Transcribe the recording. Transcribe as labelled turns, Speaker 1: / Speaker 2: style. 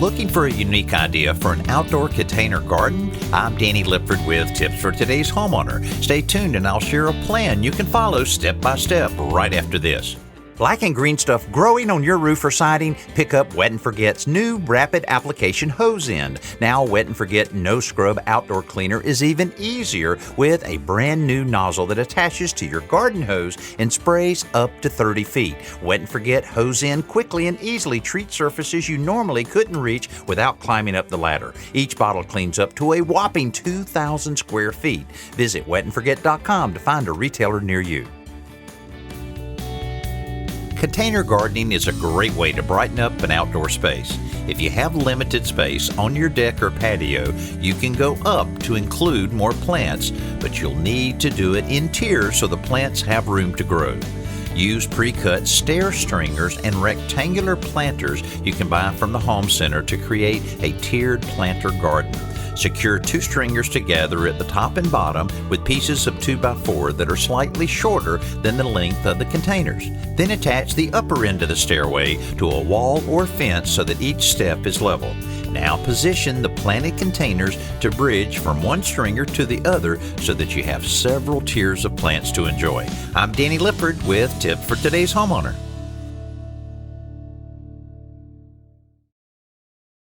Speaker 1: Looking for a unique idea for an outdoor container garden? I'm Danny Lipford with tips for today's homeowner. Stay tuned and I'll share a plan you can follow step by step right after this. Black and green stuff growing on your roof or siding? Pick up Wet and Forget's new rapid application hose end. Now Wet and Forget No Scrub Outdoor Cleaner is even easier with a brand new nozzle that attaches to your garden hose and sprays up to 30 feet. Wet and Forget hose end quickly and easily treats surfaces you normally couldn't reach without climbing up the ladder. Each bottle cleans up to a whopping 2,000 square feet. Visit wetandforget.com to find a retailer near you. Container gardening is a great way to brighten up an outdoor space. If you have limited space on your deck or patio, you can go up to include more plants, but you'll need to do it in tiers so the plants have room to grow. Use pre-cut stair stringers and rectangular planters you can buy from the home center to create a tiered planter garden. Secure 2 stringers together at the top and bottom with pieces of 2x4 that are slightly shorter than the length of the containers. Then attach the upper end of the stairway to a wall or fence so that each step is level. Now position the planted containers to bridge from one stringer to the other so that you have several tiers of plants to enjoy. I'm Danny Lipford with tips for today's homeowner.